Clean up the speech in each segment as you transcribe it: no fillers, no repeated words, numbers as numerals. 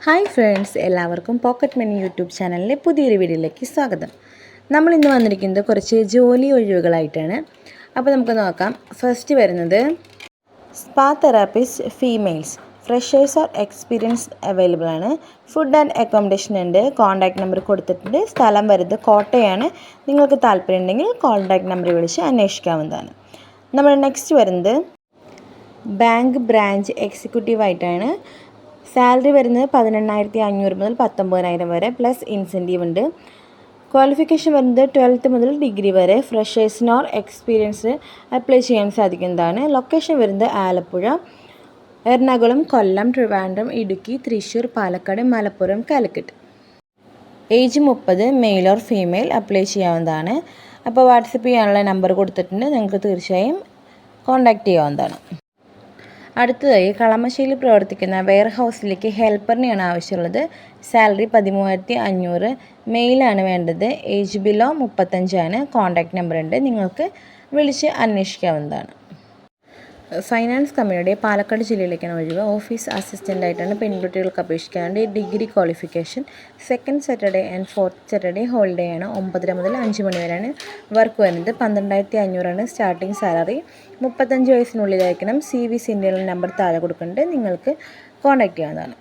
Hi friends, എല്ലാവർക്കും pocket money YouTube ചാനലിലെ പുതിയൊരു വീഡിയോയിലേക്ക് സ്വാഗതം. നമ്മൾ ഇന്ന് വന്നിരിക്കുന്നത് കുറച്ച് ജോലി ഒഴിവുകളായിട്ടാണ്. അപ്പോൾ നമുക്ക് നോക്കാം. ഫസ്റ്റ് വരുന്നത് spa therapist females freshers or experience available ആണ്. ഫുഡ് ആൻഡ് അക്കോമഡേഷൻ ഉണ്ട്. കോൺടാക്റ്റ് നമ്പർ കൊടുത്തിട്ടുണ്ട്. സ്ഥലം വരുന്നത് കോട്ടയാണ്. നിങ്ങൾക്ക് താല്പര്യം ഉണ്ടെങ്കിൽ കോൺടാക്റ്റ് നമ്പർ വിളിച്ച് അന്വേഷിക്കാവുന്നതാണ്. നമ്മൾ നെക്സ്റ്റ് വരുന്നത് ബാങ്ക് ബ്രാഞ്ച് എക്സിക്യൂട്ടീവായിട്ടാണ്. സാലറി വരുന്നത് 18,500 മുതൽ 19,000 വരെ പ്ലസ് ഇൻസെൻറ്റീവ് ഉണ്ട്. ക്വാളിഫിക്കേഷൻ വരുന്നത് 12th മുതൽ ഡിഗ്രി വരെ. ഫ്രഷേഴ്സിന് ഓർ എക്സ്പീരിയൻസ് അപ്ലൈ ചെയ്യാൻ സാധിക്കുന്നതാണ്. ലൊക്കേഷൻ വരുന്നത് Alappuzha, Ernakulam, Kollam, Trivandrum, Idukki, Thrissur, Palakkad, Malappuram, Calicut. Age 30, male or female apply ചെയ്യാവുന്നതാണ്. അപ്പോൾ വാട്സപ്പ് ചെയ്യാനുള്ള നമ്പർ കൊടുത്തിട്ടുണ്ട്. നിങ്ങൾക്ക് തീർച്ചയായും കോൺടാക്റ്റ് ചെയ്യാവുന്നതാണ്. അടുത്തതായി കളമശ്ശേരിയിൽ പ്രവർത്തിക്കുന്ന വെയർ ഹൗസിലേക്ക് ഹെൽപ്പറിനെയാണ് ആവശ്യമുള്ളത്. സാലറി 13,500. മെയിലാണ് വേണ്ടത്. ഏജ് ബിലോ 35 ആണ്. കോൺടാക്റ്റ് നമ്പർ ഉണ്ട്. നിങ്ങൾക്ക് വിളിച്ച് അന്വേഷിക്കാവുന്നതാണ്. ഫൈനാൻസ് കമ്പനിയുടെ പാലക്കാട് ജില്ലയിലേക്കാണ് ഒഴിവ്. ഓഫീസ് അസിസ്റ്റൻ്റായിട്ടാണ്. പെൺകുട്ടികൾക്ക് അപേക്ഷിക്കാറുണ്ട്. Degree qualification. Second Saturday and fourth Saturday holiday ആണ്. 9:30 മുതൽ 5 മണി വരെയാണ് വർക്ക് വരുന്നത്. 12,500 സ്റ്റാർട്ടിംഗ് സാലറി. 35 വയസ്സിനുള്ളിലായിരിക്കണം. CV സെൻഡിനുള്ള നമ്പർ താഴെ കൊടുക്കുന്നുണ്ട്. നിങ്ങൾക്ക് കോൺടാക്റ്റ് ചെയ്യാവുന്നതാണ്.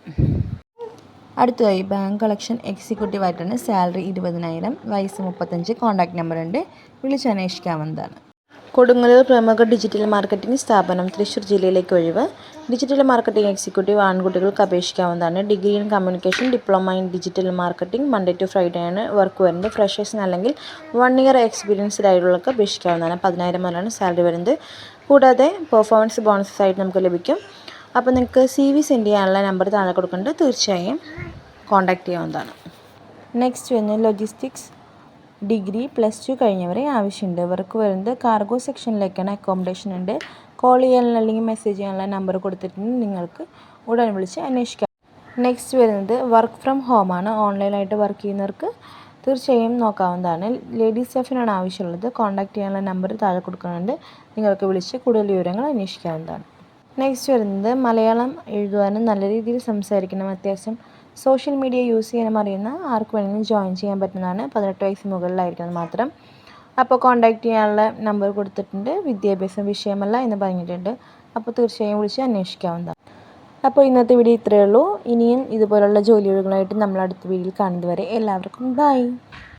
അടുത്തതായി ബാങ്ക് കളക്ഷൻ എക്സിക്യൂട്ടീവായിട്ടാണ്. സാലറി 20,000. വയസ്സ് 35. കോൺടാക്റ്റ് നമ്പർ ഉണ്ട്. വിളിച്ച് അന്വേഷിക്കാവുന്നതാണ്. കൊടുങ്ങല്ലൂർ പ്രമുഖ ഡിജിറ്റൽ മാർക്കറ്റിംഗ് സ്ഥാപനം തൃശ്ശൂർ ജില്ലയിലേക്ക് ഒഴിവ്. ഡിജിറ്റൽ മാർക്കറ്റിംഗ് എക്സിക്യൂട്ടീവ് ആൺകുട്ടികൾക്ക് അപേക്ഷിക്കാവുന്നതാണ്. Degree in communication, diploma in digital marketing. Monday to Friday ആണ് വർക്ക് വരുന്നത്. ഫ്രഷേഴ്സിന് അല്ലെങ്കിൽ 1 ഇയർ എക്സ്പീരിയൻസ്ഡ് ആയിട്ടുള്ളവർക്ക് അപേക്ഷിക്കാവുന്നതാണ്. 10,000 മുതലാണ് സാലറി വരുന്നത്. കൂടാതെ പെർഫോമൻസ് ബോണസസ് ആയിട്ട് നമുക്ക് ലഭിക്കും. അപ്പോൾ നിങ്ങൾക്ക് CV സെൻഡ് ചെയ്യാനുള്ള നമ്പർ താഴെ കൊടുക്കുന്നുണ്ട്. തീർച്ചയായും കോൺടാക്റ്റ് ചെയ്യാവുന്നതാണ്. നെക്സ്റ്റ് വരുന്നത് ലോജിസ്റ്റിക്സ് ഡിഗ്രി +2 കഴിഞ്ഞവരെ ആവശ്യമുണ്ട്. വർക്ക് വരുന്നത് കാർഗോ സെക്ഷനിലേക്കാണ്. അക്കോമഡേഷൻ ഉണ്ട്. കോൾ ചെയ്യാനുള്ള അല്ലെങ്കിൽ മെസ്സേജ് ചെയ്യാനുള്ള നമ്പർ കൊടുത്തിട്ടുണ്ട്. നിങ്ങൾക്ക് ഉടൻ വിളിച്ച് അന്വേഷിക്കാം. നെക്സ്റ്റ് വരുന്നത് വർക്ക് ഫ്രം ഹോമാണ്. ഓൺലൈനായിട്ട് വർക്ക് ചെയ്യുന്നവർക്ക് തീർച്ചയായും നോക്കാവുന്നതാണ്. ലേഡീസ് സ്റ്റാഫിനാണ് ആവശ്യമുള്ളത്. കോൺടാക്റ്റ് ചെയ്യാനുള്ള നമ്പർ താഴെ കൊടുക്കുന്നുണ്ട്. നിങ്ങൾക്ക് വിളിച്ച് കൂടുതൽ വിവരങ്ങൾ അന്വേഷിക്കാവുന്നതാണ്. നെക്സ്റ്റ് വരുന്നത് മലയാളം എഴുതുവാനും നല്ല രീതിയിൽ സംസാരിക്കണം. അത്യാവശ്യം സോഷ്യൽ മീഡിയ യൂസ് ചെയ്യാനും അറിയുന്ന ആർക്ക് വേണമെങ്കിലും ജോയിൻ ചെയ്യാൻ പറ്റുന്നതാണ്. 18 വയസ്സ് മുകളിലായിരിക്കുന്നത് മാത്രം. അപ്പോൾ കോൺടാക്റ്റ് ചെയ്യാനുള്ള നമ്പർ കൊടുത്തിട്ടുണ്ട്. വിദ്യാഭ്യാസം വിഷയമല്ല എന്ന് പറഞ്ഞിട്ടുണ്ട്. അപ്പോൾ തീർച്ചയായും വിളിച്ച് അന്വേഷിക്കാവുന്നതാണ്. അപ്പോൾ ഇന്നത്തെ വീഡിയോ ഇത്രയേ ഉള്ളൂ. ഇനിയും ഇതുപോലുള്ള ജോലി ഒഴിവുകളായിട്ട് നമ്മൾ അടുത്ത വീഡിയോയിൽ കാണുന്നത് വരെ എല്ലാവർക്കും ബൈ.